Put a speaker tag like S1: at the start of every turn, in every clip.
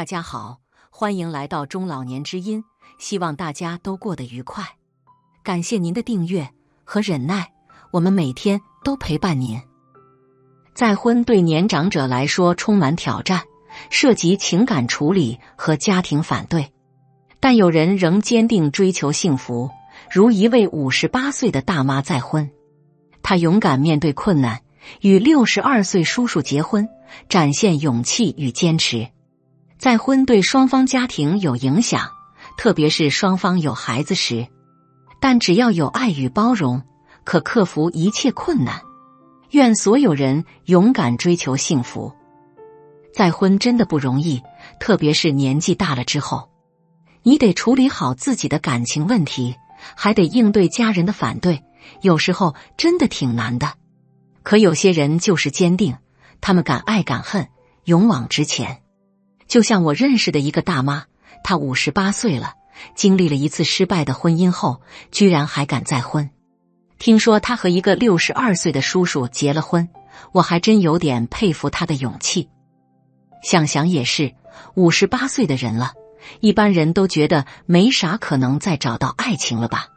S1: 大家好，欢迎来到中老年之音，希望大家都过得愉快。感谢您的订阅和忍耐，我们每天都陪伴您。再婚对年长者来说充满挑战，涉及情感处理和家庭反对，但有人仍坚定追求幸福，如一位58岁的大妈再婚。她勇敢面对困难，与62岁叔叔结婚，展现勇气与坚持。再婚对双方家庭有影响，特别是双方有孩子时，但只要有爱与包容，可克服一切困难。愿所有人勇敢追求幸福。再婚真的不容易，特别是年纪大了之后，你得处理好自己的感情问题，还得应对家人的反对，有时候真的挺难的。可有些人就是坚定，他们敢爱敢恨，勇往直前。就像我认识的一个大妈，她58岁了，经历了一次失败的婚姻后，居然还敢再婚。听说她和一个62岁的叔叔结了婚，我还真有点佩服她的勇气。想想也是，58岁的人了，一般人都觉得没啥可能再找到爱情了吧。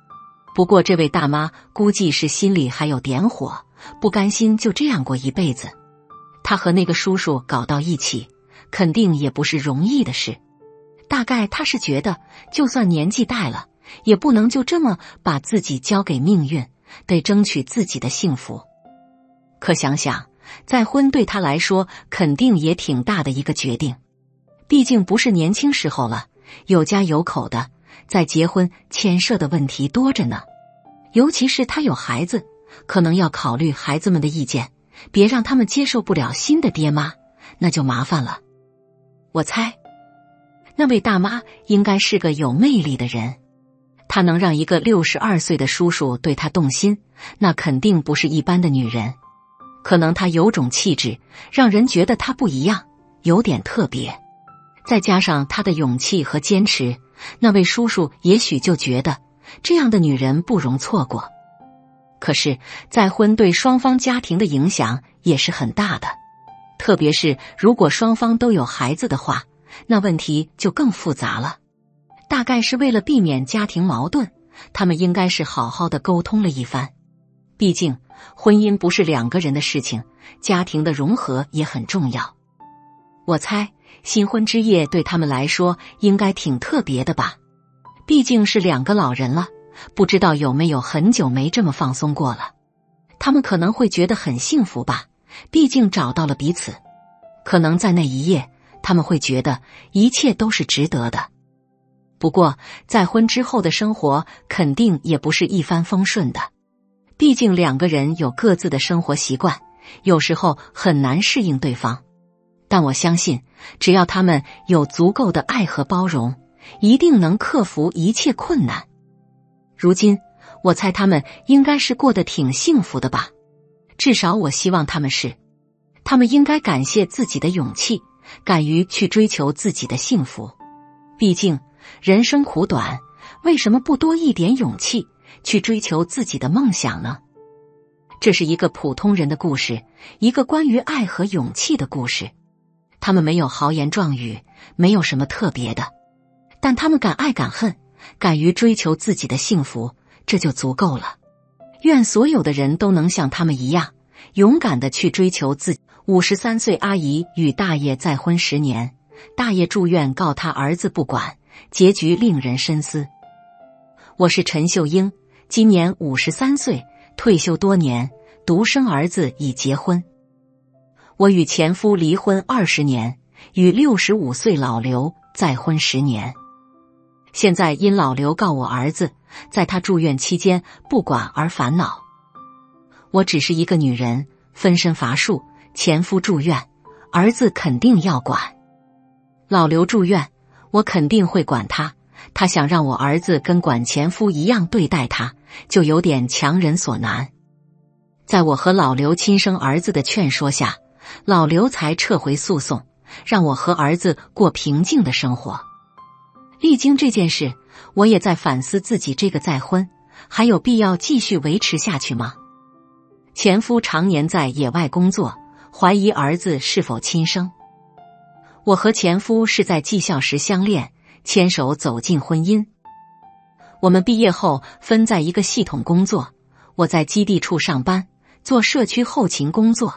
S1: 不过这位大妈估计是心里还有点火，不甘心就这样过一辈子。她和那个叔叔搞到一起，肯定也不是容易的事。大概她是觉得，就算年纪大了，也不能就这么把自己交给命运，得争取自己的幸福。可想想，再婚对她来说肯定也挺大的一个决定。毕竟不是年轻时候了，有家有口的，再结婚牵涉的问题多着呢。尤其是她有孩子，可能要考虑孩子们的意见，别让他们接受不了新的爹妈，那就麻烦了。我猜，那位大妈应该是个有魅力的人，她能让一个62岁的叔叔对她动心，那肯定不是一般的女人。可能她有种气质，让人觉得她不一样，有点特别。再加上她的勇气和坚持，那位叔叔也许就觉得这样的女人不容错过。可是再婚对双方家庭的影响也是很大的，特别是如果双方都有孩子的话，那问题就更复杂了。大概是为了避免家庭矛盾，他们应该是好好的沟通了一番。毕竟婚姻不是两个人的事情，家庭的融合也很重要。我猜新婚之夜对他们来说应该挺特别的吧，毕竟是两个老人了，不知道有没有很久没这么放松过了。他们可能会觉得很幸福吧，毕竟找到了彼此。可能在那一夜，他们会觉得一切都是值得的。不过再婚之后的生活肯定也不是一帆风顺的，毕竟两个人有各自的生活习惯，有时候很难适应对方。但我相信，只要他们有足够的爱和包容，一定能克服一切困难。如今我猜他们应该是过得挺幸福的吧，至少我希望他们是。他们应该感谢自己的勇气，敢于去追求自己的幸福。毕竟人生苦短，为什么不多一点勇气去追求自己的梦想呢？这是一个普通人的故事，一个关于爱和勇气的故事。他们没有豪言壮语，没有什么特别的，但他们敢爱敢恨，敢于追求自己的幸福，这就足够了。愿所有的人都能像他们一样，勇敢地去追求自己。53岁阿姨与大爷再婚10年，大爷住院告他儿子不管，结局令人深思。我是陈秀英，今年53岁，退休多年，独生儿子已结婚。我与前夫离婚20年，与65岁老刘再婚10年。现在因老刘告我儿子在他住院期间不管而烦恼。我只是一个女人，分身乏术，前夫住院，儿子肯定要管。老刘住院，我肯定会管他，他想让我儿子跟管前夫一样对待他，就有点强人所难。在我和老刘亲生儿子的劝说下，老刘才撤回诉讼，让我和儿子过平静的生活。历经这件事，我也在反思自己这个再婚，还有必要继续维持下去吗？前夫常年在野外工作，怀疑儿子是否亲生。我和前夫是在技校时相恋，牵手走进婚姻。我们毕业后分在一个系统工作，我在基地处上班，做社区后勤工作。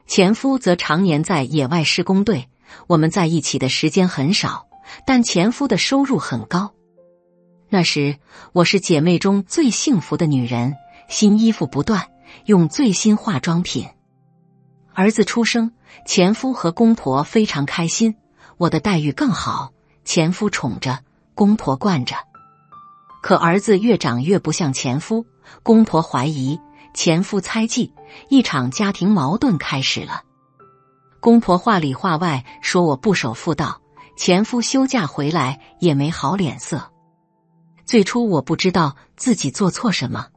S1: 前夫则常年在野外施工队，我们在一起的时间很少，但前夫的收入很高。那时我是姐妹中最幸福的女人，新衣服不断，用最新化妆品。儿子出生，前夫和公婆非常开心，我的待遇更好，前夫宠着，公婆惯着。可儿子越长越不像前夫，公婆怀疑，前夫猜忌，一场家庭矛盾开始了。公婆话里话外说我不守妇道，前夫休假回来也没好脸色。最初我不知道自己做错什么，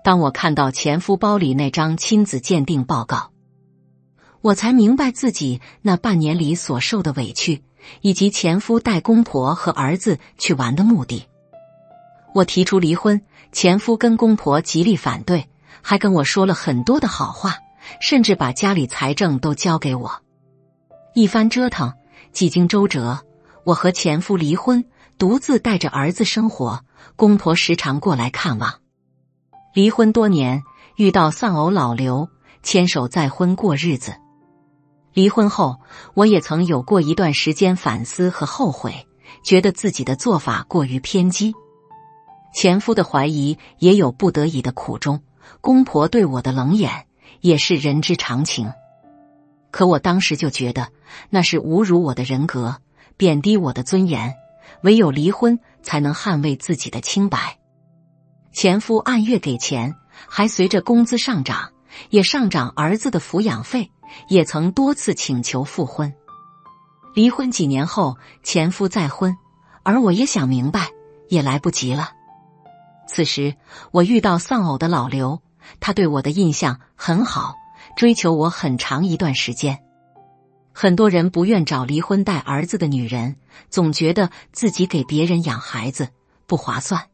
S1: 当我看到前夫包里那张亲子鉴定报告，我才明白自己那半年里所受的委屈，以及前夫带公婆和儿子去玩的目的。我提出离婚，前夫跟公婆极力反对，还跟我说了很多的好话，甚至把家里财政都交给我。一番折腾，几经周折，我和前夫离婚，独自带着儿子生活，公婆时常过来看望。离婚多年，遇到丧偶老刘，牵手再婚过日子。离婚后，我也曾有过一段时间反思和后悔，觉得自己的做法过于偏激。前夫的怀疑也有不得已的苦衷，公婆对我的冷眼也是人之常情。可我当时就觉得那是侮辱我的人格，贬低我的尊严，唯有离婚才能捍卫自己的清白。前夫按月给钱，还随着工资上涨，也上涨儿子的抚养费，也曾多次请求复婚。离婚几年后，前夫再婚，而我也想明白，也来不及了。此时我遇到丧偶的老刘，他对我的印象很好，追求我很长一段时间。很多人不愿找离婚带儿子的女人，总觉得自己给别人养孩子不划算。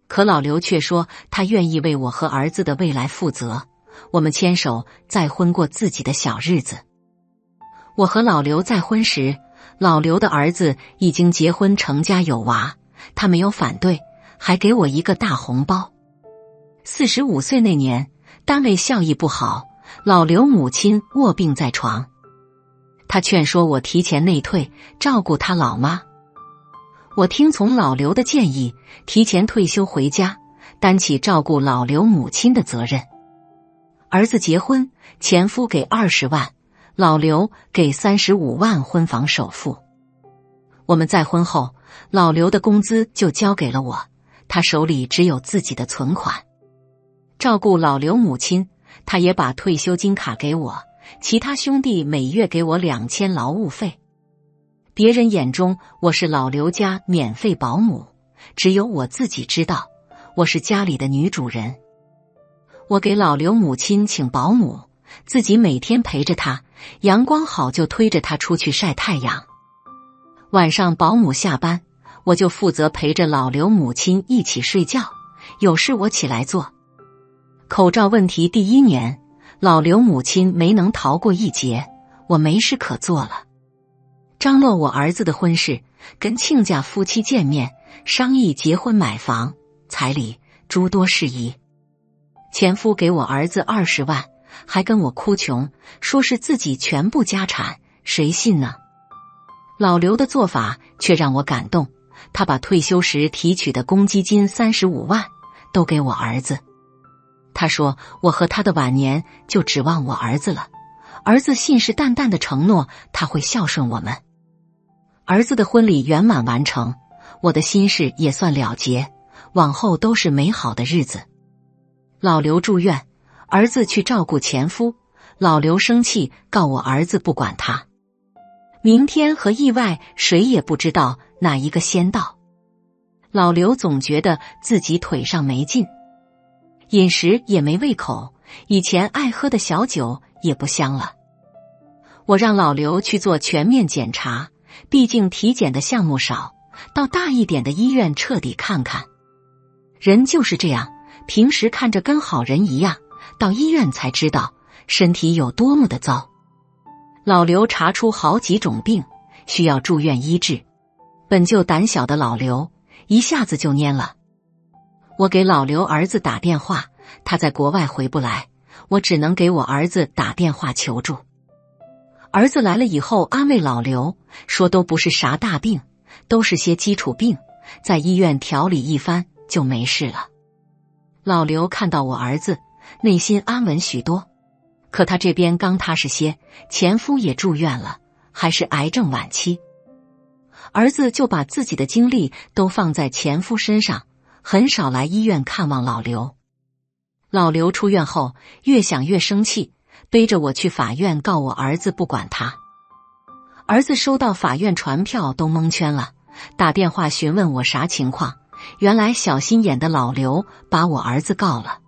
S1: 可老刘却说他愿意为我和儿子的未来负责，我们牵手再婚过自己的小日子。我和老刘再婚时，老刘的儿子已经结婚成家有娃，他没有反对，还给我一个大红包。45岁那年，单位效益不好，老刘母亲卧病在床，他劝说我提前内退，照顾他老妈。我听从老刘的建议，提前退休回家，担起照顾老刘母亲的责任。儿子结婚，前夫给20万，老刘给35万婚房首付。我们再婚后，老刘的工资就交给了我，他手里只有自己的存款。照顾老刘母亲，他也把退休金卡给我，其他兄弟每月给我2000劳务费。别人眼中我是老刘家免费保姆，只有我自己知道，我是家里的女主人。我给老刘母亲请保姆，自己每天陪着她，阳光好就推着她出去晒太阳。晚上保姆下班，我就负责陪着老刘母亲一起睡觉，有事我起来做。口罩问题第1年，老刘母亲没能逃过一劫，我没事可做了。张罗我儿子的婚事，跟亲家夫妻见面，商议结婚买房、彩礼诸多事宜。前夫给我儿子20万，还跟我哭穷，说是自己全部家产，谁信呢？老刘的做法却让我感动，他把退休时提取的公积金35万都给我儿子。他说我和他的晚年就指望我儿子了，儿子信誓旦旦地承诺他会孝顺我们。儿子的婚礼圆满完成，我的心事也算了结，往后都是美好的日子。老刘住院，儿子去照顾前夫，老刘生气告我儿子不管他。明天和意外谁也不知道哪一个先到。老刘总觉得自己腿上没劲，饮食也没胃口，以前爱喝的小酒也不香了。我让老刘去做全面检查，毕竟体检的项目少，到大一点的医院彻底看看。人就是这样，平时看着跟好人一样，到医院才知道身体有多么的糟。老刘查出好几种病，需要住院医治。本就胆小的老刘一下子就蔫了。我给老刘儿子打电话，他在国外回不来，我只能给我儿子打电话求助。儿子来了以后安慰老刘，说都不是啥大病，都是些基础病，在医院调理一番就没事了。老刘看到我儿子，内心安稳许多。可他这边刚踏实些，前夫也住院了，还是癌症晚期。儿子就把自己的精力都放在前夫身上，很少来医院看望老刘。老刘出院后越想越生气，背着我去法院告我儿子不管他。儿子收到法院传票都蒙圈了，打电话询问我啥情况。原来小心眼的老刘把我儿子告了。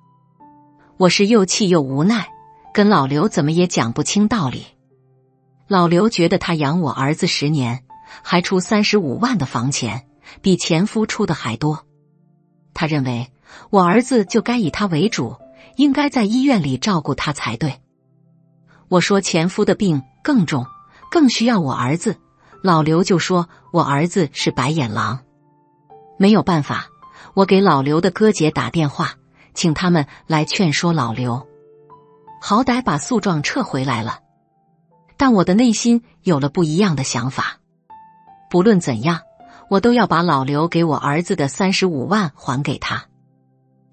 S1: 我是又气又无奈，跟老刘怎么也讲不清道理。老刘觉得他养我儿子10年，还出35万的房钱，比前夫出的还多。他认为我儿子就该以他为主，应该在医院里照顾他才对。我说前夫的病更重，更需要我儿子。老刘就说我儿子是白眼狼。没有办法，我给老刘的哥姐打电话，请他们来劝说老刘，好歹把诉状撤回来了。但我的内心有了不一样的想法。不论怎样，我都要把老刘给我儿子的35万还给他。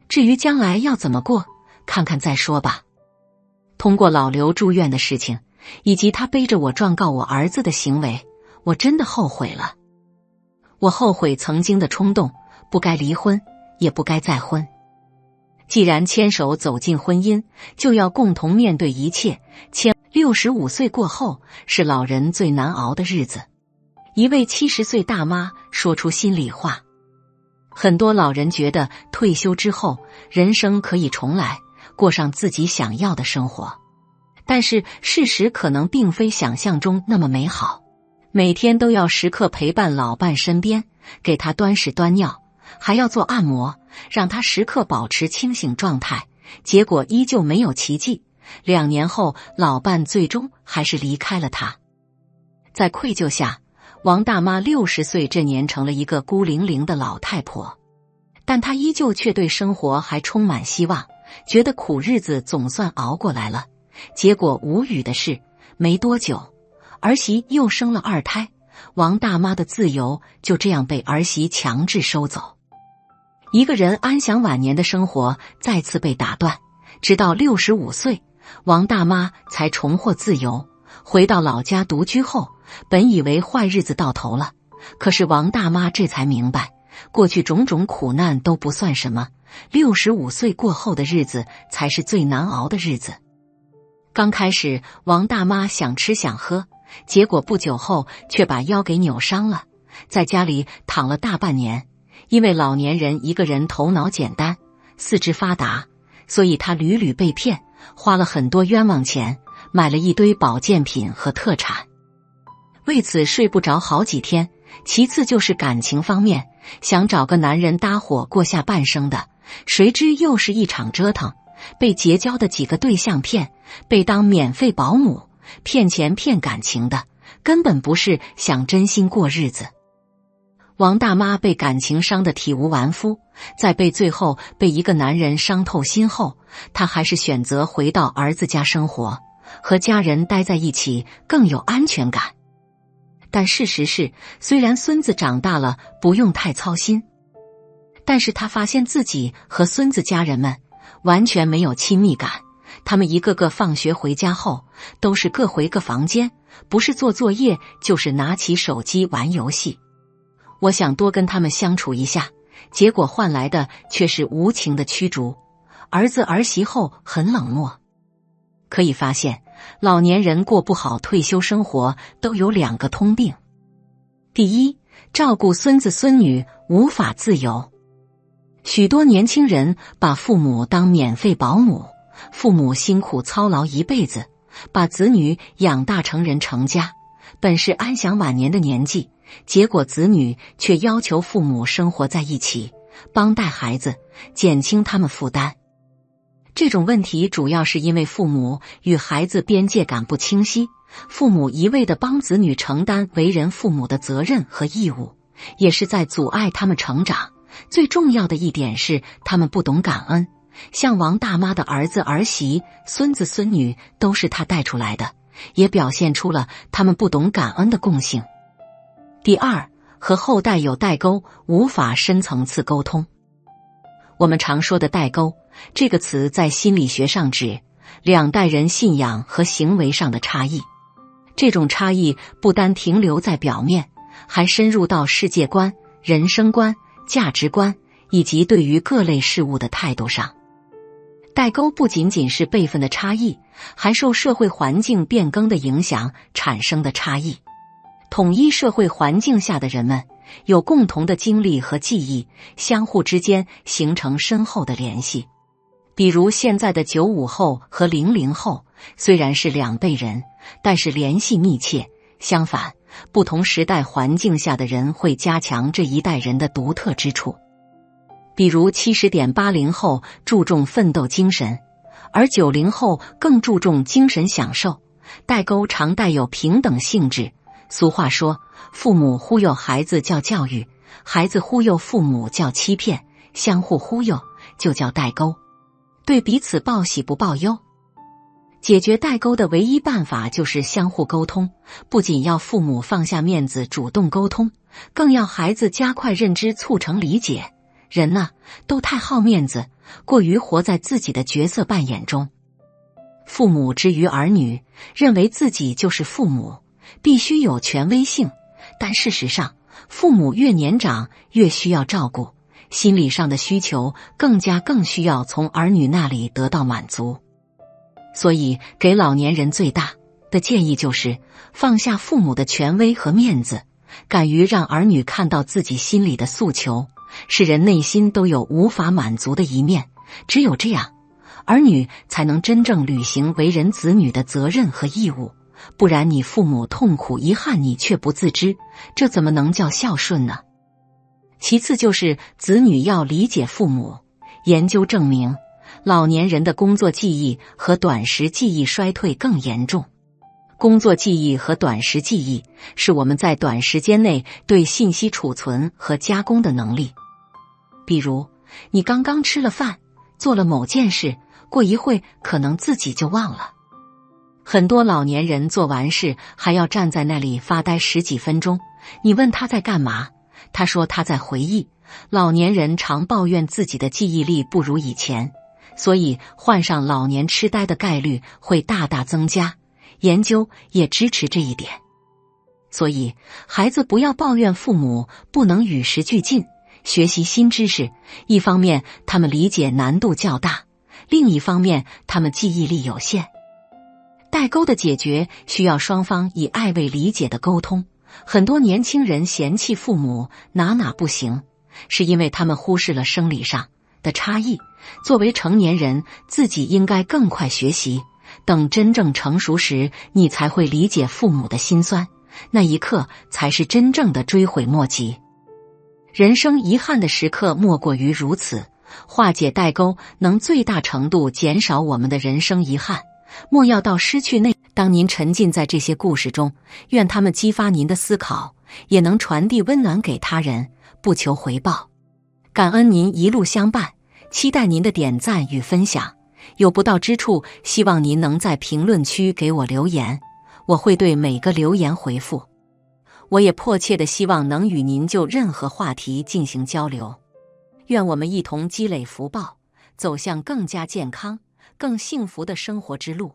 S1: 至于将来要怎么过，看看再说吧。通过老刘住院的事情，以及他背着我状告我儿子的行为，我真的后悔了。我后悔曾经的冲动，不该离婚，也不该再婚。既然牵手走进婚姻，就要共同面对一切。65岁过后是老人最难熬的日子。一位70岁大妈说出心里话。很多老人觉得退休之后人生可以重来，过上自己想要的生活，但是事实可能并非想象中那么美好。每天都要时刻陪伴老伴身边，给他端屎端尿，还要做按摩，让他时刻保持清醒状态，结果依旧没有奇迹。2年后，老伴最终还是离开了他。在愧疚下，王大妈60岁这年成了一个孤零零的老太婆，但她依旧却对生活还充满希望，觉得苦日子总算熬过来了。结果无语的是，没多久儿媳又生了2胎，王大妈的自由就这样被儿媳强制收走。一个人安享晚年的生活再次被打断，直到65岁，王大妈才重获自由。回到老家独居后，本以为坏日子到头了，可是王大妈这才明白，过去种种苦难都不算什么，65岁过后的日子才是最难熬的日子。刚开始，王大妈想吃想喝，结果不久后却把腰给扭伤了，在家里躺了大半年。因为老年人一个人头脑简单，四肢发达，所以他屡屡被骗，花了很多冤枉钱，买了一堆保健品和特产，为此睡不着好几天。其次就是感情方面，想找个男人搭伙过下半生的，谁知又是一场折腾，被结交的几个对象骗，被当免费保姆，骗钱骗感情的，根本不是想真心过日子。王大妈被感情伤得体无完肤，在最后被一个男人伤透心后，她还是选择回到儿子家生活，和家人待在一起更有安全感。但事实是，虽然孙子长大了不用太操心，但是她发现自己和孙子家人们完全没有亲密感。他们一个个放学回家后都是各回各房间，不是做作业就是拿起手机玩游戏。我想多跟他们相处一下，结果换来的却是无情的驱逐。儿子儿媳后很冷漠。可以发现，老年人过不好退休生活都有2个通病。第一，照顾孙子孙女无法自由。许多年轻人把父母当免费保姆，父母辛苦操劳一辈子，把子女养大成人成家，本是安享晚年的年纪，结果子女却要求父母生活在一起，帮带孩子，减轻他们负担。这种问题主要是因为父母与孩子边界感不清晰，父母一味地帮子女承担为人父母的责任和义务，也是在阻碍他们成长。最重要的一点是，他们不懂感恩。像王大妈的儿子儿媳、孙子孙女都是她带出来的，也表现出了他们不懂感恩的共性。第二，和后代有代沟，无法深层次沟通。我们常说的代沟这个词，在心理学上指两代人信仰和行为上的差异。这种差异不单停留在表面，还深入到世界观、人生观、价值观以及对于各类事物的态度上。代沟不仅仅是辈分的差异，还受社会环境变更的影响产生的差异。统一社会环境下的人们有共同的经历和记忆，相互之间形成深厚的联系。比如现在的95后和00后，虽然是两辈人，但是联系密切。相反，不同时代环境下的人会加强这一代人的独特之处。比如70.80后注重奋斗精神，而90后更注重精神享受。代沟常带有平等性质。俗话说，父母忽悠孩子叫教育，孩子忽悠父母叫欺骗，相互忽悠就叫代沟。对彼此报喜不报忧。解决代沟的唯一办法就是相互沟通，不仅要父母放下面子主动沟通，更要孩子加快认知，促成理解。人呢，都太好面子，过于活在自己的角色扮演中。父母之于儿女，认为自己就是父母，必须有权威性，但事实上，父母越年长越需要照顾，心理上的需求更需要从儿女那里得到满足。所以给老年人最大的建议就是放下父母的权威和面子，敢于让儿女看到自己心里的诉求。是人内心都有无法满足的一面，只有这样，儿女才能真正履行为人子女的责任和义务。不然你父母痛苦遗憾你却不自知，这怎么能叫孝顺呢？其次就是子女要理解父母。研究证明，老年人的工作记忆和短时记忆衰退更严重。工作记忆和短时记忆是我们在短时间内对信息储存和加工的能力。比如，你刚刚吃了饭，做了某件事，过一会可能自己就忘了。很多老年人做完事还要站在那里发呆10几分钟，你问他在干嘛，他说他在回忆。老年人常抱怨自己的记忆力不如以前，所以患上老年痴呆的概率会大大增加。研究也支持这一点。所以，孩子不要抱怨父母不能与时俱进，学习新知识。一方面，他们理解难度较大；另一方面，他们记忆力有限。代沟的解决需要双方以爱为理解的沟通。很多年轻人嫌弃父母哪不行，是因为他们忽视了生理上的差异。作为成年人，自己应该更快学习。等真正成熟时，你才会理解父母的辛酸，那一刻才是真正的追悔莫及。人生遗憾的时刻莫过于如此，化解代沟能最大程度减少我们的人生遗憾。莫要到失去那。当您沉浸在这些故事中，愿他们激发您的思考，也能传递温暖给他人，不求回报。感恩您一路相伴，期待您的点赞与分享。有不到之处，希望您能在评论区给我留言，我会对每个留言回复。我也迫切地希望能与您就任何话题进行交流。愿我们一同积累福报，走向更加健康、更幸福的生活之路。